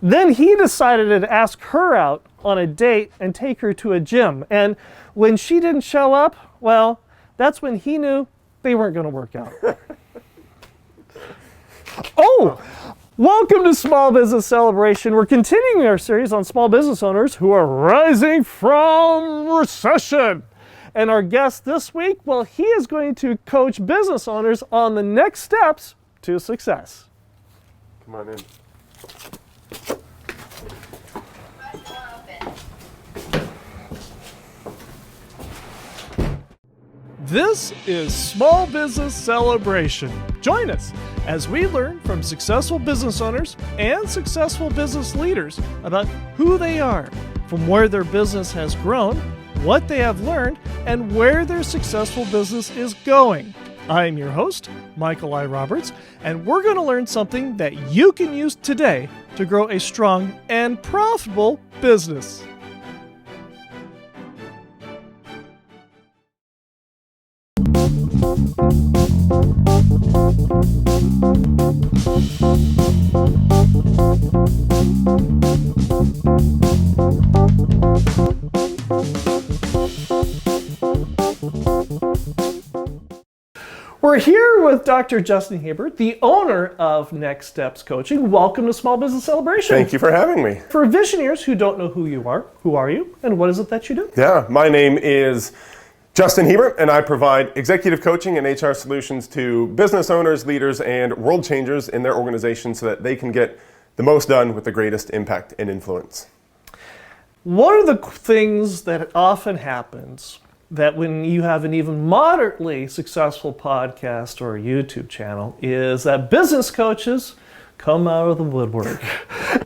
Then he decided to ask her out on a date and take her to a gym. And when she didn't show up, well, that's when he knew they weren't going to work out. Oh, welcome to Small Business Celebration. We're continuing our series on small business owners who are rising from recession. And our guest this week, well, he is going to coach business owners on the next steps to success. Come on in. This is Small Business Celebration. Join us as we learn from successful business owners and successful business leaders about who they are, from where their business has grown, what they have learned, and where their successful business is going. I'm your host, Michael I. Roberts, and we're going to learn something that you can use today to grow a strong and profitable business. We're here with Dr. Justin Hiebert, the owner of Next Steps Coaching. Welcome to Small Business Celebration. Thank you for having me. For Visioneers who don't know who you are, who are you, and what is it that you do? Yeah, my name is Justin Hiebert, and I provide executive coaching and HR solutions to business owners, leaders, and world changers in their organizations so that they can get the most done with the greatest impact and influence. One of the things that often happens that when you have an even moderately successful podcast or YouTube channel is that business coaches come out of the woodwork.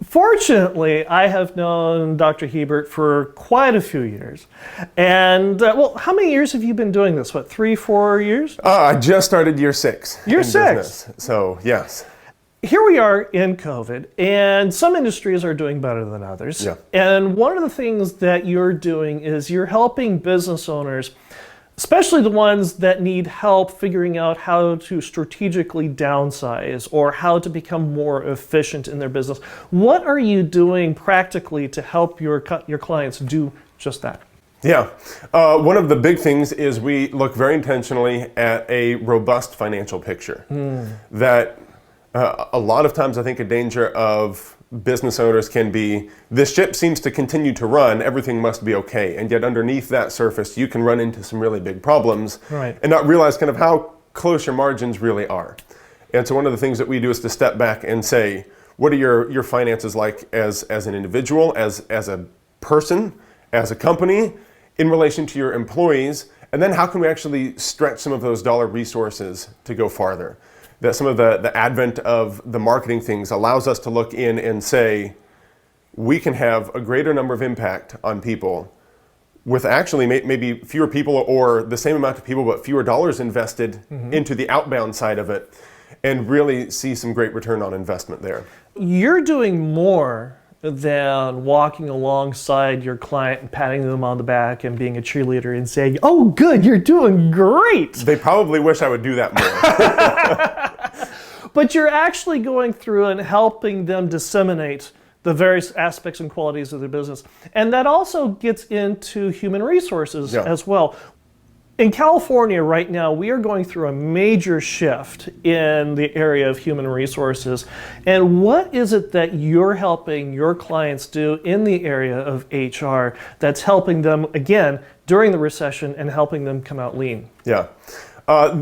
Fortunately, I have known Dr. Hiebert for quite a few years. And, well, how many years have you been doing this? What, 3-4 years? I just started year 6. Year 6? Business. So, yes. Here we are in COVID, and some industries are doing better than others. Yeah. And one of the things that you're doing is you're helping business owners, especially the ones that need help figuring out how to strategically downsize or how to become more efficient in their business. What are you doing practically to help your clients do just that? Yeah. One of the big things is we look very intentionally at a robust financial picture. That a lot of times I think a danger of business owners can be, this ship seems to continue to run, everything must be okay. And yet underneath that surface, you can run into some really big problems and not realize kind of how close your margins really are. And so one of the things that we do is to step back and say, what are your finances like as an individual, as a person, as a company, in relation to your employees? And then how can we actually stretch some of those dollar resources to go farther? That some of the advent of the marketing things allows us to look in and say, we can have a greater number of impact on people with actually maybe fewer people or the same amount of people, but fewer dollars invested into the outbound side of it, and really see some great return on investment there. You're doing more than walking alongside your client and patting them on the back and being a cheerleader and saying, oh, good, you're doing great. They probably wish I would do that more. But you're actually going through and helping them disseminate the various aspects and qualities of their business. And that also gets into human resources as well. In California right now, we are going through a major shift in the area of human resources. And what is it that you're helping your clients do in the area of HR that's helping them, again, during the recession and helping them come out lean? Yeah.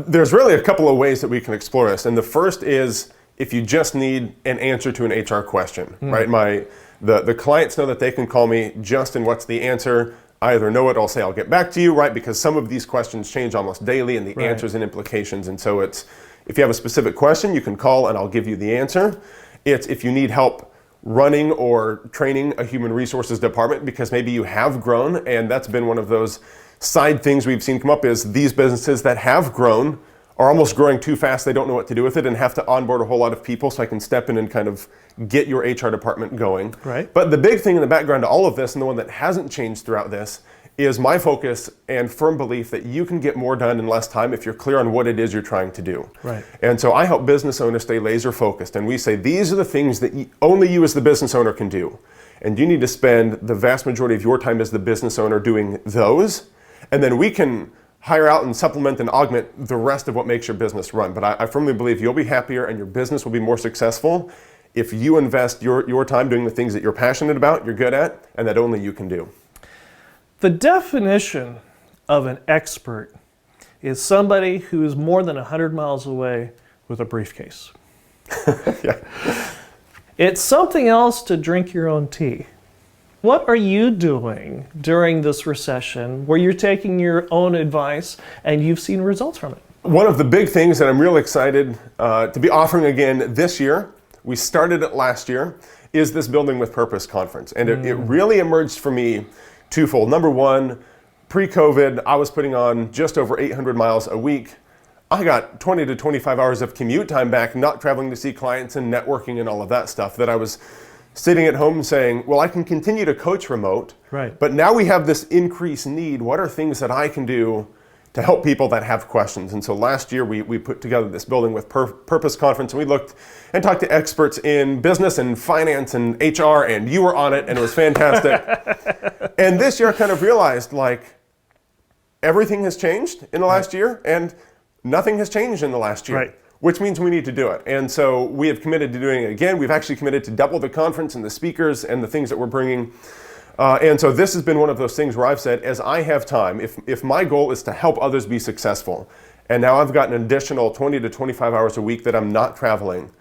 There's really a couple of ways that we can explore this. And the first is if you just need an answer to an HR question, right? The clients know that they can call me, Justin, what's the answer? I either know it, I'll say I'll get back to you, right? Because some of these questions change almost daily and the answers and implications. And so it's, if you have a specific question, you can call and I'll give you the answer. It's if you need help running or training a human resources department because maybe you have grown, and that's been one of those side things we've seen come up is these businesses that have grown are almost growing too fast. They don't know what to do with it and have to onboard a whole lot of people, so I can step in and kind of get your HR department going. Right. But the big thing in the background to all of this, and the one that hasn't changed throughout this, is my focus and firm belief that you can get more done in less time if you're clear on what it is you're trying to do. Right. And so I help business owners stay laser focused. And we say, these are the things that only you as the business owner can do. And you need to spend the vast majority of your time as the business owner doing those. And then we can hire out and supplement and augment the rest of what makes your business run. But I firmly believe you'll be happier and your business will be more successful if you invest your time doing the things that you're passionate about, you're good at, and that only you can do. The definition of an expert is somebody who is more than 100 miles away with a briefcase. Yeah. It's something else to drink your own tea. What are you doing during this recession where you're taking your own advice and you've seen results from it? One of the big things that I'm real excited to be offering again this year, we started it last year, is this Building with Purpose conference. And it really emerged for me twofold. Number one, pre-COVID, I was putting on just over 800 miles a week. I got 20 to 25 hours of commute time back, not traveling to see clients and networking and all of that stuff, that I was sitting at home saying, well, I can continue to coach remote, right, but now we have this increased need. What are things that I can do to help people that have questions? And so last year we put together this Building with Purpose conference, and we looked and talked to experts in business and finance and HR, and you were on it, and it was fantastic. And this year I kind of realized, like, everything has changed in the last year, and nothing has changed in the last year. Right. Which means we need to do it. And so we have committed to doing it again. We've actually committed to double the conference and the speakers and the things that we're bringing. And so this has been one of those things where I've said, as I have time, if my goal is to help others be successful, and now I've got an additional 20 to 25 hours a week that I'm not traveling,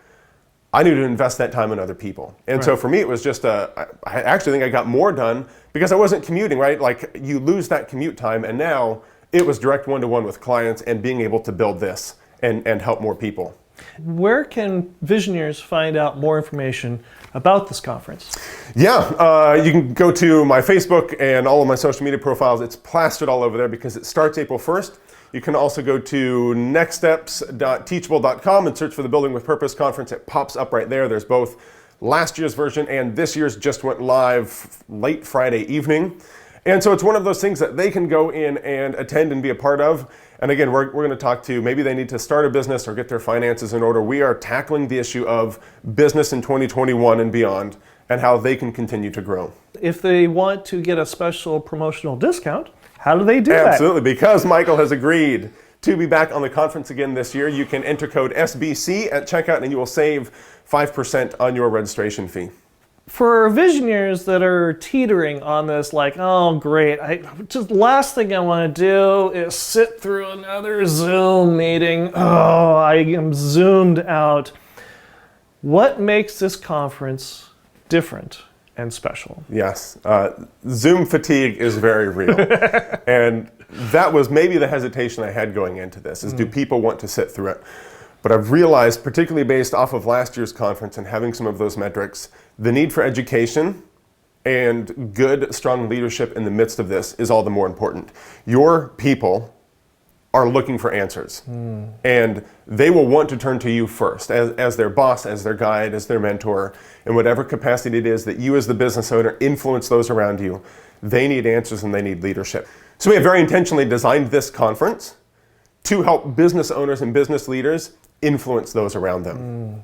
I need to invest that time in other people. And right. So for me, it was just I actually think I got more done because I wasn't commuting, right? Like, you lose that commute time, and now it was direct one-to-one with clients and being able to build this and help more people. Where can Visioneers find out more information about this conference? Yeah, you can go to my Facebook and all of my social media profiles. It's plastered all over there because it starts April 1st. You can also go to nextsteps.teachable.com and search for the Building with Purpose conference. It pops up right there. There's both last year's version and this year's just went live late Friday evening. And so it's one of those things that they can go in and attend and be a part of. And again, we're going to talk to, maybe they need to start a business or get their finances in order. We are tackling the issue of business in 2021 and beyond, and how they can continue to grow. If they want to get a special promotional discount, how do they do that? Absolutely, because Michael has agreed to be back on the conference again this year, you can enter code SBC at checkout and you will save 5% on your registration fee. For Visioneers that are teetering on this, like, oh great, just last thing I want to do is sit through another Zoom meeting. Oh, I am zoomed out. What makes this conference different and special? Yes, Zoom fatigue is very real. And that was maybe the hesitation I had going into this, is do people want to sit through it? But I've realized, particularly based off of last year's conference and having some of those metrics, the need for education and good, strong leadership in the midst of this is all the more important. Your people are looking for answers. And they will want to turn to you first as their boss, as their guide, as their mentor, in whatever capacity it is that you as the business owner influence those around you. They need answers and they need leadership. So we have very intentionally designed this conference to help business owners and business leaders influence those around them.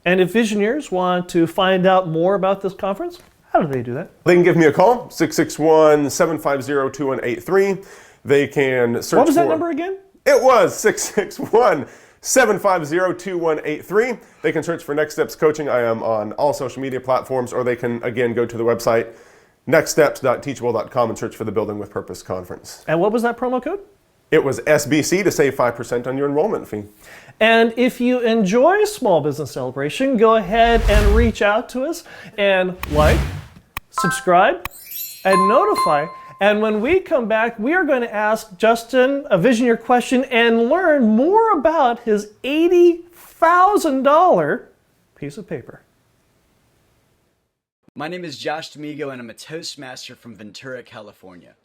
And if Visioneers want to find out more about this conference, how do they do that? They can give me a call, 661-750-2183. They can search for... What was that number again? It was 661-750-2183. They can search for Next Steps Coaching. I am on all social media platforms, or they can, again, go to the website, nextsteps.teachable.com, and search for the Building with Purpose conference. And what was that promo code? It was SBC to save 5% on your enrollment fee. And if you enjoy Small Business Celebration, go ahead and reach out to us and like, subscribe, and notify. And when we come back, we are going to ask Justin a Visioneer question and learn more about his $80,000 piece of paper. My name is Josh D'Amigo, and I'm a Toastmaster from Ventura, California.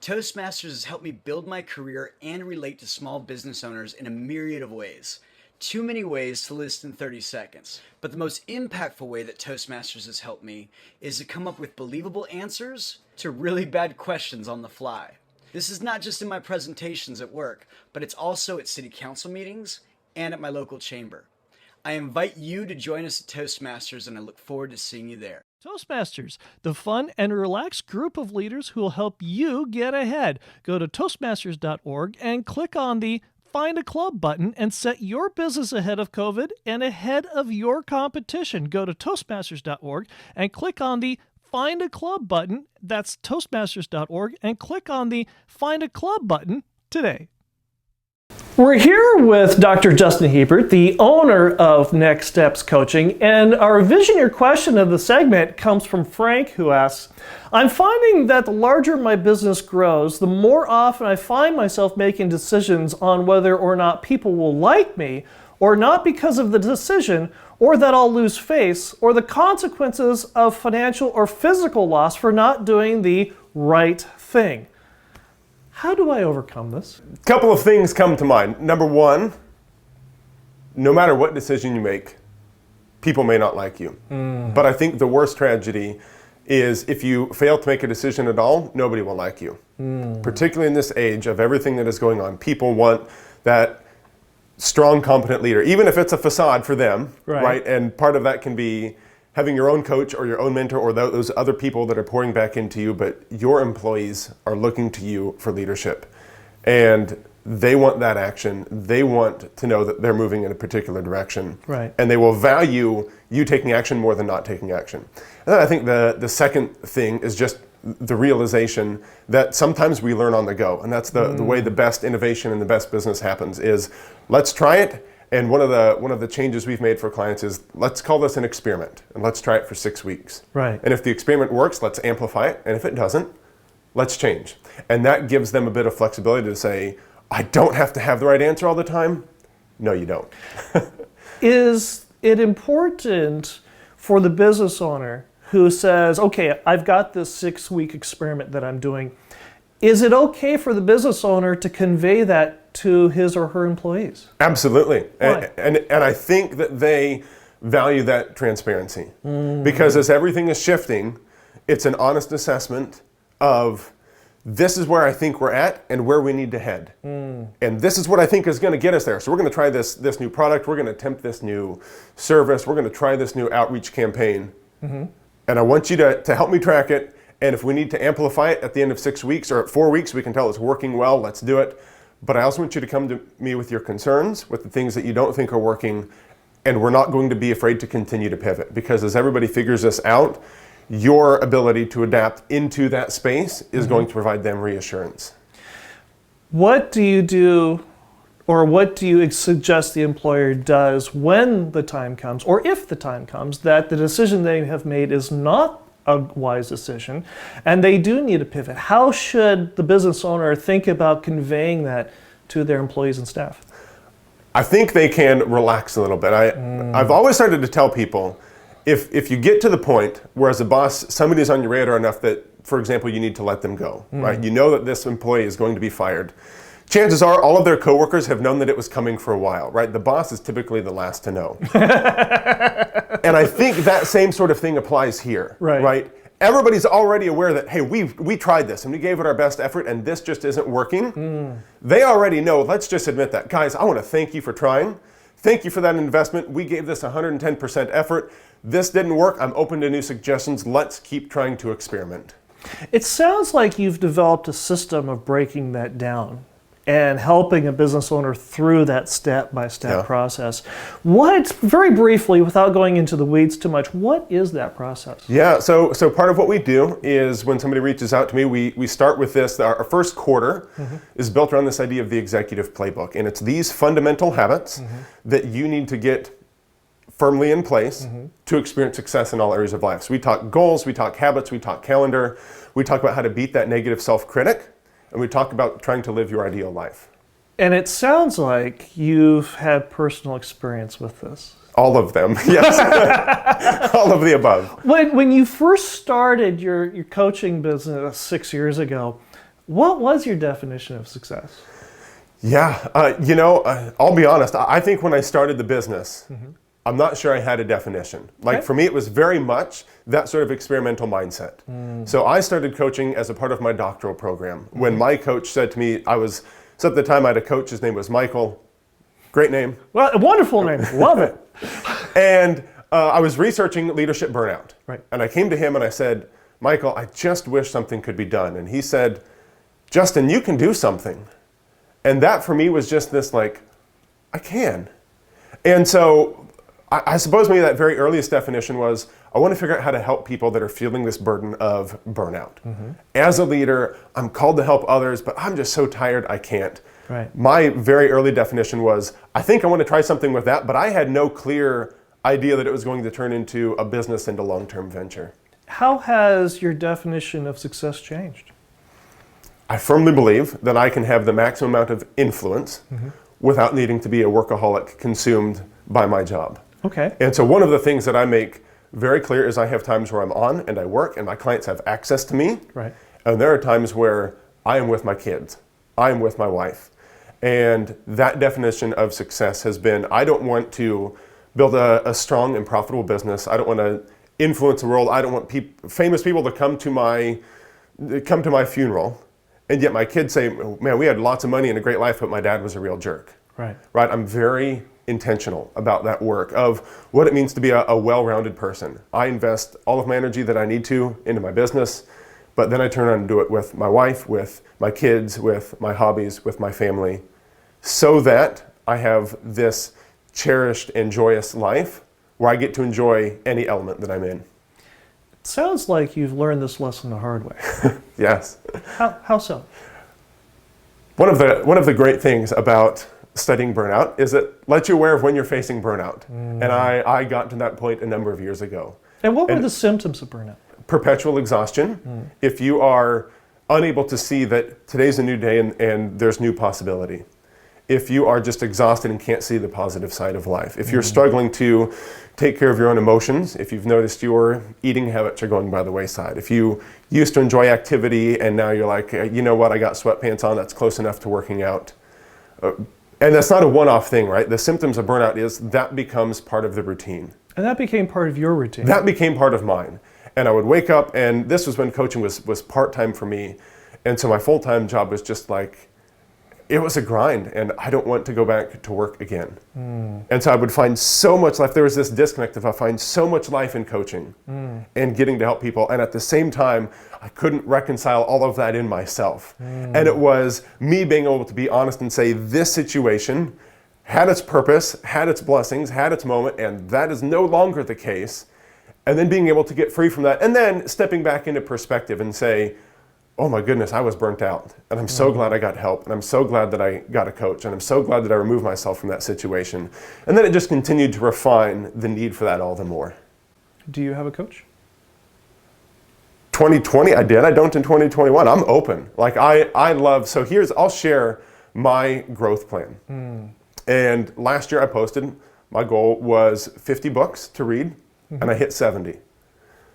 Toastmasters has helped me build my career and relate to small business owners in a myriad of ways. Too many ways to list in 30 seconds. But the most impactful way that Toastmasters has helped me is to come up with believable answers to really bad questions on the fly. This is not just in my presentations at work, but it's also at city council meetings and at my local chamber. I invite you to join us at Toastmasters, and I look forward to seeing you there. Toastmasters, the fun and relaxed group of leaders who will help you get ahead. Go to toastmasters.org and click on the Find a Club button and set your business ahead of COVID and ahead of your competition. Go to toastmasters.org and click on the Find a Club button. That's toastmasters.org and click on the Find a Club button today. We're here with Dr. Justin Hiebert, the owner of Next Steps Coaching, and our Visioneer question of the segment comes from Frank, who asks, I'm finding that the larger my business grows, the more often I find myself making decisions on whether or not people will like me, or not because of the decision, or that I'll lose face, or the consequences of financial or physical loss for not doing the right thing. How do I overcome this? A couple of things come to mind. Number one, no matter what decision you make, people may not like you. But I think the worst tragedy is if you fail to make a decision at all, nobody will like you. Particularly in this age of everything that is going on. People want that strong, competent leader, even if it's a facade for them, right? And part of that can be having your own coach or your own mentor or those other people that are pouring back into you, but your employees are looking to you for leadership. And they want that action. They want to know that they're moving in a particular direction. Right. And they will value you taking action more than not taking action. And then I think the second thing is just the realization that sometimes we learn on the go. And that's the way the best innovation and the best business happens is let's try it. And one of the changes we've made for clients is let's call this an experiment and let's try it for 6 weeks. Right. And if the experiment works, let's amplify it. And if it doesn't, let's change. And that gives them a bit of flexibility to say, I don't have to have the right answer all the time. No, you don't. Is it important for the business owner who says, okay, I've got this 6-week experiment that I'm doing. Is it okay for the business owner to convey that to his or her employees? Absolutely. And I think that they value that transparency. Because as everything is shifting, it's an honest assessment of this is where I think we're at and where we need to head. And this is what I think is going to get us there. So we're going to try this new product. We're going to attempt this new service. We're going to try this new outreach campaign. And I want you to help me track it. And if we need to amplify it at the end of 6 weeks or at 4 weeks, we can tell it's working well, let's do it. But I also want you to come to me with your concerns, with the things that you don't think are working, and we're not going to be afraid to continue to pivot. Because as everybody figures this out, your ability to adapt into that space is going to provide them reassurance. What do you do, or what do you suggest the employer does when the time comes, or if the time comes, that the decision they have made is not a wise decision, and they do need to pivot? How should the business owner think about conveying that to their employees and staff? I think they can relax a little bit. I've always started to tell people, if you get to the point where as a boss, somebody's on your radar enough that, for example, you need to let them go, right? You know that this employee is going to be fired. Chances are all of their coworkers have known that it was coming for a while, right? The boss is typically the last to know. And I think that same sort of thing applies here, right? Everybody's already aware that, hey, we tried this and we gave it our best effort and this just isn't working. They already know, let's just admit that. Guys, I want to thank you for trying. Thank you for that investment. We gave this 110% effort. This didn't work. I'm open to new suggestions. Let's keep trying to experiment. It sounds like you've developed a system of breaking that down and helping a business owner through that step-by-step process. Very briefly, without going into the weeds too much, what is that process? Yeah, so part of what we do is when somebody reaches out to me, we start with this. Our first quarter is built around this idea of the executive playbook. And it's these fundamental habits that you need to get firmly in place to experience success in all areas of life. So we talk goals, we talk habits, we talk calendar, we talk about how to beat that negative self-critic, and we talk about trying to live your ideal life. And it sounds like you've had personal experience with this. All of them, yes. All of the above. When you first started your coaching business 6 years ago, what was your definition of success? Yeah, I'll be honest. I think when I started the business, I'm not sure I had a definition. Like for me, it was very much that sort of experimental mindset. So I started coaching as a part of my doctoral program. When my coach said to me, so at the time I had a coach, his name was Michael. Great name. Well, a wonderful name. Love it. And I was researching leadership burnout. Right. And I came to him and I said, Michael, I just wish something could be done. And he said, Justin, you can do something. And that for me was just this like, I can. And so I suppose maybe that very earliest definition was, I want to figure out how to help people that are feeling this burden of burnout. As a leader, I'm called to help others, but I'm just so tired I can't. Right. My very early definition was, I think I want to try something with that, but I had no clear idea that it was going to turn into a business and a long-term venture. How has your definition of success changed? I firmly believe that I can have the maximum amount of influence without needing to be a workaholic consumed by my job. Okay. And so one of the things that I make very clear is I have times where I'm on and I work and my clients have access to me. Right. And there are times where I am with my kids, I am with my wife. And that definition of success has been, I don't want to build a strong and profitable business. I don't want to influence the world. I don't want famous people to come to my funeral. And yet my kids say, man, we had lots of money and a great life, but my dad was a real jerk. Right. Right. I'm very intentional about that work of what it means to be a well-rounded person. I invest all of my energy that I need to into my business, but then I turn around and do it with my wife, with my kids, with my hobbies, with my family, so that I have this cherished and joyous life where I get to enjoy any element that I'm in. It sounds like you've learned this lesson the hard way. Yes. How so? One of the great things about studying burnout is it lets you aware of when you're facing burnout. And I got to that point a number of years ago. And what were the symptoms of burnout? Perpetual exhaustion. If you are unable to see that today's a new day and there's new possibility. If you are just exhausted and can't see the positive side of life. If you're struggling to take care of your own emotions, if you've noticed your eating habits are going by the wayside, if you used to enjoy activity and now you're like, you know what, I got sweatpants on, that's close enough to working out. And that's not a one-off thing, right? The symptoms of burnout is that becomes part of the routine. And that became part of your routine. That became part of mine. And I would wake up, and this was when coaching was part-time for me. And so my full-time job was just like, it was a grind, and I don't want to go back to work again. And so I would find so much life. There was this disconnect of I find so much life in coaching and getting to help people. And at the same time, I couldn't reconcile all of that in myself. And it was me being able to be honest and say, this situation had its purpose, had its blessings, had its moment, and that is no longer the case. And then being able to get free from that, and then stepping back into perspective and say, oh my goodness, I was burnt out, and I'm so glad I got help, and I'm so glad that I got a coach, and I'm so glad that I removed myself from that situation. And then it just continued to refine the need for that all the more. Do you have a coach? 2020, I did. I don't in 2021. I'm open. Like I love, so I'll share my growth plan. And last year I posted, my goal was 50 books to read, and I hit 70.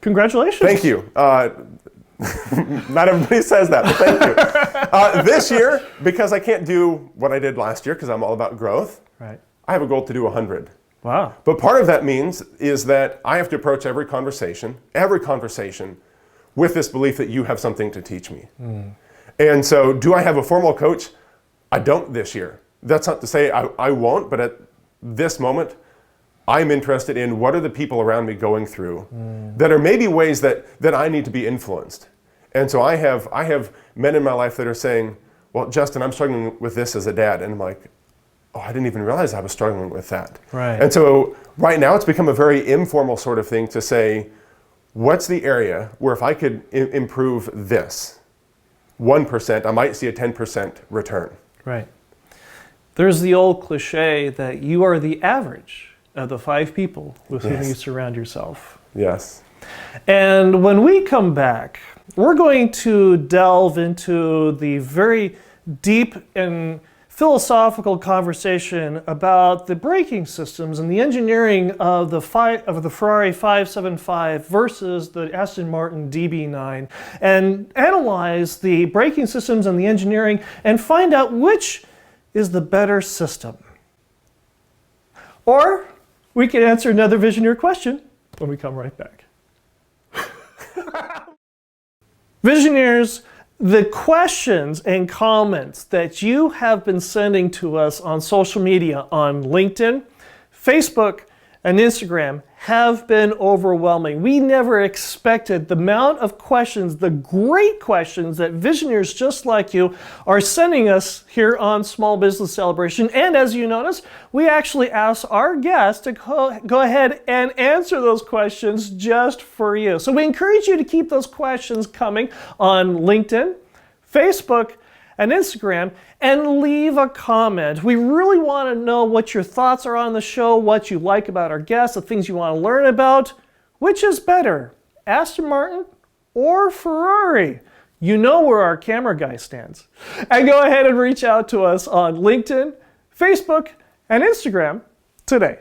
Congratulations. Thank you. Not everybody says that, but thank you. This year, because I can't do what I did last year, because I'm all about growth, Right. I have a goal to do 100. Wow. But part of that means is that I have to approach every conversation with this belief that you have something to teach me. And so do I have a formal coach? I don't this year. That's not to say I won't, but at this moment, I'm interested in what are the people around me going through that are maybe ways that I need to be influenced. And so I have men in my life that are saying, well, Justin, I'm struggling with this as a dad. And I'm like, oh, I didn't even realize I was struggling with that. Right. And so right now it's become a very informal sort of thing to say, what's the area where if I could improve this 1%, I might see a 10% return. Right. There's the old cliche that you are the average of the 5 people with whom you surround yourself. Yes. And when we come back, we're going to delve into the very deep and philosophical conversation about the braking systems and the engineering of the Ferrari 575 versus the Aston Martin DB9, and analyze the braking systems and the engineering and find out which is the better system? Or we can answer another Visioneer question when we come right back. Visioneers, the questions and comments that you have been sending to us on social media, on LinkedIn, Facebook, and Instagram have been overwhelming. We never expected the amount of questions, the great questions that Visioneers just like you are sending us here on Small Business Celebration. And as you notice, we actually asked our guests to go ahead and answer those questions just for you. So we encourage you to keep those questions coming on LinkedIn, Facebook, and Instagram, and leave a comment. We really want to know what your thoughts are on the show, what you like about our guests, the things you want to learn about. Which is better, Aston Martin or Ferrari? You know where our camera guy stands. And go ahead and reach out to us on LinkedIn, Facebook, and Instagram today.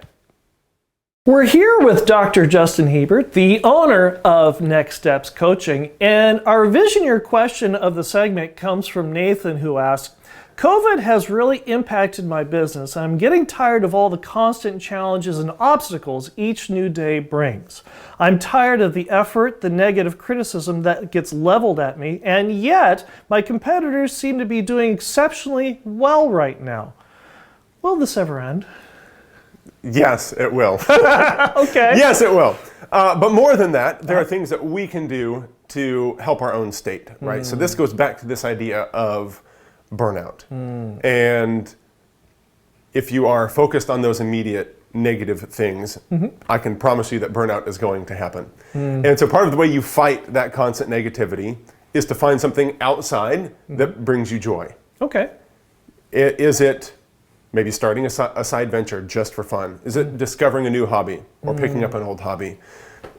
We're here with Dr. Justin Hiebert, the owner of Next Steps Coaching, and our Visioneer question of the segment comes from Nathan, who asks, COVID has really impacted my business. I'm getting tired of all the constant challenges and obstacles each new day brings. I'm tired of the effort, the negative criticism that gets leveled at me, and yet my competitors seem to be doing exceptionally well right now. Will this ever end? Yes, it will. Okay. Yes, it will. But more than that, there are things that we can do to help our own state, right? So this goes back to this idea of burnout. And if you are focused on those immediate negative things, I can promise you that burnout is going to happen. And so part of the way you fight that constant negativity is to find something outside that brings you joy. Okay. Is it maybe starting a side venture just for fun? Is it discovering a new hobby or picking up an old hobby?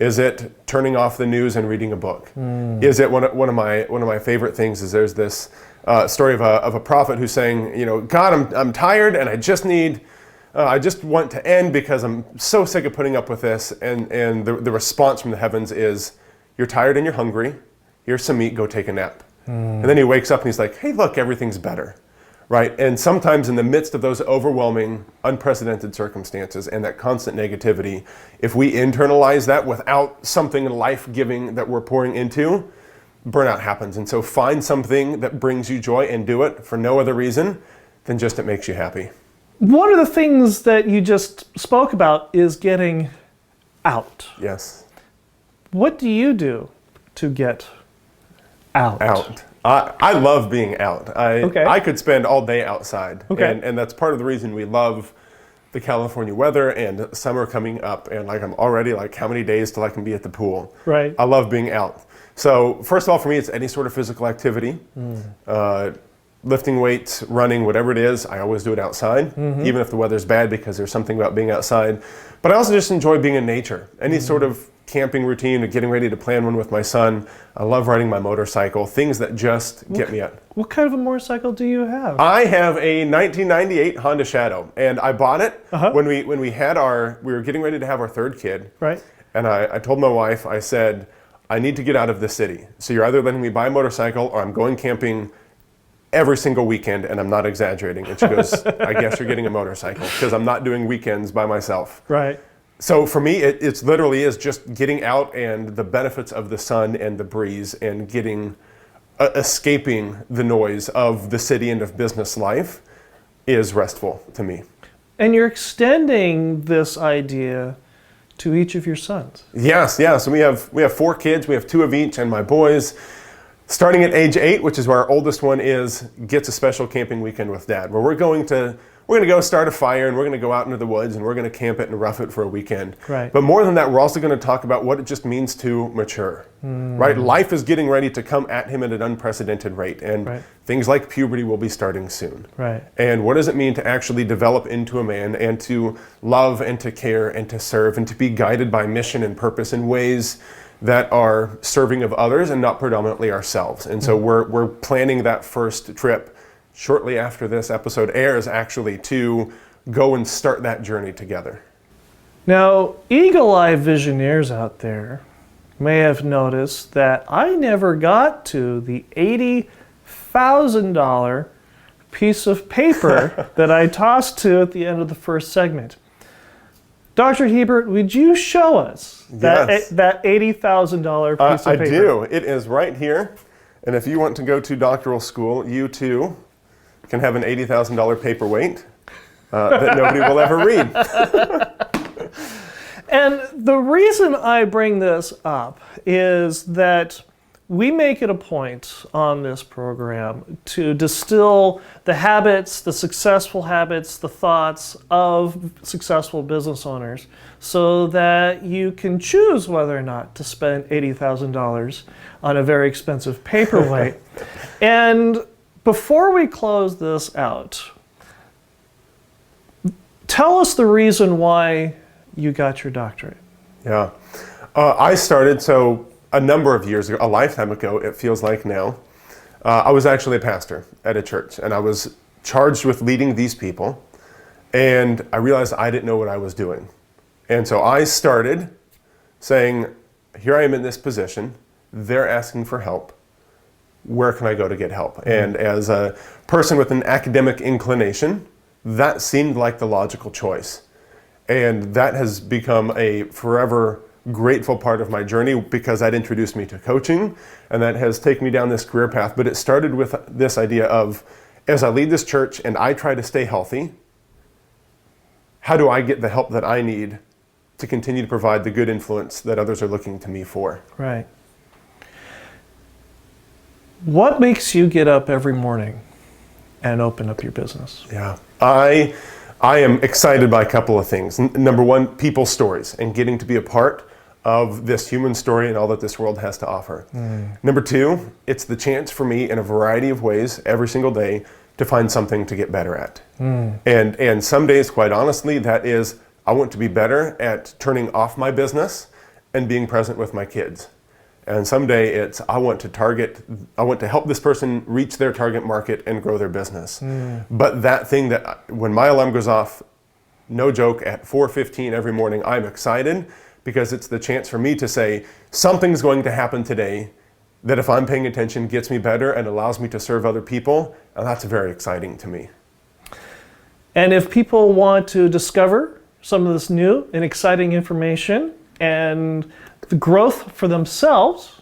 Is it turning off the news and reading a book? Is it one of my favorite things is there's this story of a prophet who's saying, you know, God, I'm tired and I just want to end because I'm so sick of putting up with this. And the response from the heavens is, you're tired and you're hungry. Here's some meat, go take a nap. And then he wakes up and he's like, hey, look, everything's better. Right? And sometimes in the midst of those overwhelming, unprecedented circumstances and that constant negativity, if we internalize that without something life-giving that we're pouring into, burnout happens. And so find something that brings you joy and do it for no other reason than just it makes you happy. One of the things that you just spoke about is getting out. Yes. What do you do to get out? Out. I love being out. I could spend all day outside. Okay. And that's part of the reason we love the California weather and summer coming up. And like I'm already like, how many days till I can be at the pool? Right. I love being out. So first of all, for me, it's any sort of physical activity. Lifting weights, running, whatever it is, I always do it outside, even if the weather's bad, because there's something about being outside. But I also just enjoy being in nature. Any sort of camping routine or getting ready to plan one with my son. I love riding my motorcycle, things that just get me out. What kind of a motorcycle do you have? I have a 1998 Honda Shadow, and I bought it when we were getting ready to have our third kid. Right. And I told my wife, I said, I need to get out of the city. So you're either letting me buy a motorcycle or I'm going camping every single weekend, and I'm not exaggerating. And she goes, I guess you're getting a motorcycle because I'm not doing weekends by myself. Right. So for me, it's literally is just getting out and the benefits of the sun and the breeze and escaping the noise of the city and of business life is restful to me. And you're extending this idea to each of your sons. Yes. So we have 4 kids. We have 2 of each, and my boys, starting at age 8, which is where our oldest one is, gets a special camping weekend with Dad, where we're going to go start a fire and we're going to go out into the woods and we're going to camp it and rough it for a weekend. Right. But more than that, we're also going to talk about what it just means to mature. Right? Life is getting ready to come at him at an unprecedented rate, and things like puberty will be starting soon. Right. And what does it mean to actually develop into a man and to love and to care and to serve and to be guided by mission and purpose in ways that are serving of others and not predominantly ourselves. And so we're planning that first trip shortly after this episode airs, actually, to go and start that journey together. Now, eagle-eye Visioneers out there may have noticed that I never got to the $80,000 piece of paper that I tossed to at the end of the first segment. Dr. Hiebert, would you show us that $80,000 piece of paper? I do. It is right here. And if you want to go to doctoral school, you too can have an $80,000 paperweight that nobody will ever read. And the reason I bring this up is that we make it a point on this program to distill the habits, the successful habits, the thoughts of successful business owners so that you can choose whether or not to spend $80,000 on a very expensive paperweight. And before we close this out, tell us the reason why you got your doctorate. Yeah. I started, a number of years ago, a lifetime ago, it feels like now, I was actually a pastor at a church, and I was charged with leading these people, and I realized I didn't know what I was doing. And so I started saying, here I am in this position, they're asking for help, where can I go to get help? And as a person with an academic inclination, that seemed like the logical choice. And that has become a forever grateful part of my journey because that introduced me to coaching and that has taken me down this career path. But it started with this idea of, as I lead this church and I try to stay healthy, how do I get the help that I need to continue to provide the good influence that others are looking to me for? Right. What makes you get up every morning and open up your business? Yeah, I am excited by a couple of things. Number one, people's stories and getting to be a part of this human story and all that this world has to offer. Number two, it's the chance for me in a variety of ways every single day to find something to get better at. And some days, quite honestly, that is, I want to be better at turning off my business and being present with my kids. And someday it's, I want to help this person reach their target market and grow their business. But that thing that, when my alarm goes off, no joke, at 4:15 every morning, I'm excited because it's the chance for me to say, something's going to happen today that if I'm paying attention gets me better and allows me to serve other people. And that's very exciting to me. And if people want to discover some of this new and exciting information and the growth for themselves,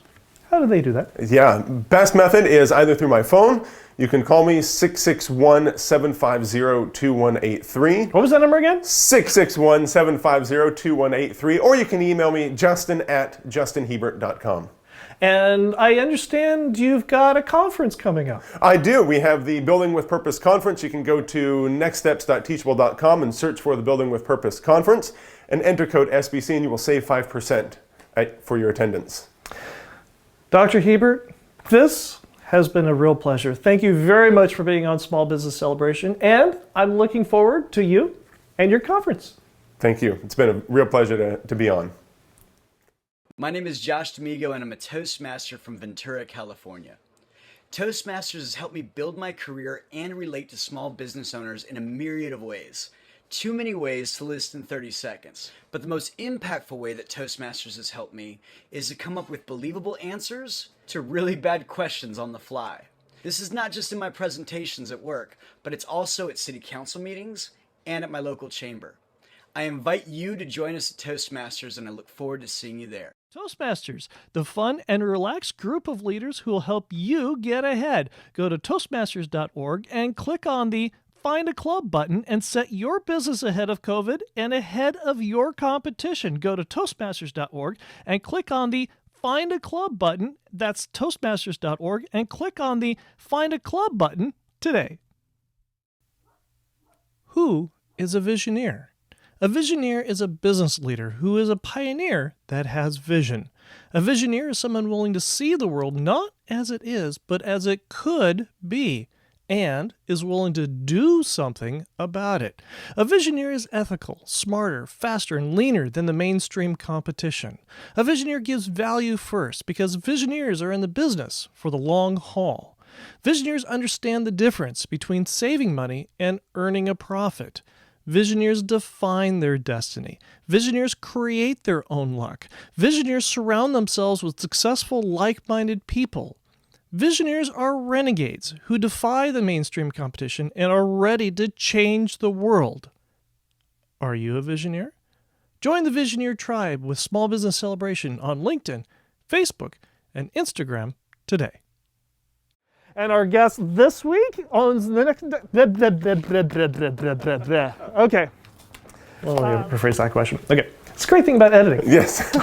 how do they do that? Yeah, best method is either through my phone. You can call me 661-750-2183. What was that number again? 661-750-2183. Or you can email me, justin@justinhiebert.com. And I understand you've got a conference coming up. I do. We have the Building with Purpose Conference. You can go to nextsteps.teachable.com and search for the Building with Purpose Conference and enter code SBC and you will save 5% for your attendance. Dr. Hiebert, this has been a real pleasure. Thank you very much for being on Small Business Celebration, and I'm looking forward to you and your conference. Thank you. It's been a real pleasure to be on. My name is Josh D'Amigo, and I'm a Toastmaster from Ventura, California. Toastmasters has helped me build my career and relate to small business owners in a myriad of ways. Too many ways to list in 30 seconds. But the most impactful way that Toastmasters has helped me is to come up with believable answers to really bad questions on the fly. This is not just in my presentations at work, but it's also at city council meetings and at my local chamber. I invite you to join us at Toastmasters, and I look forward to seeing you there. Toastmasters, the fun and relaxed group of leaders who will help you get ahead. Go to Toastmasters.org and click on the Find a Club button and set your business ahead of COVID and ahead of your competition. Go to Toastmasters.org and click on the Find a Club button. That's Toastmasters.org and click on the Find a Club button today. Who is a Visioneer? A Visioneer is a business leader who is a pioneer that has vision. A Visioneer is someone willing to see the world not as it is, but as it could be, and is willing to do something about it. A Visioneer is ethical, smarter, faster, and leaner than the mainstream competition. A Visioneer gives value first because Visioneers are in the business for the long haul. Visioneers understand the difference between saving money and earning a profit. Visioneers define their destiny. Visioneers create their own luck. Visioneers surround themselves with successful, like-minded people. Visioneers are renegades who defy the mainstream competition and are ready to change the world. Are you a Visioneer? Join the Visioneer tribe with Small Business Celebration on LinkedIn, Facebook, and Instagram today. And our guest this week owns the next... Okay. Well, let me rephrase that question. Okay. It's a great thing about editing. Yes.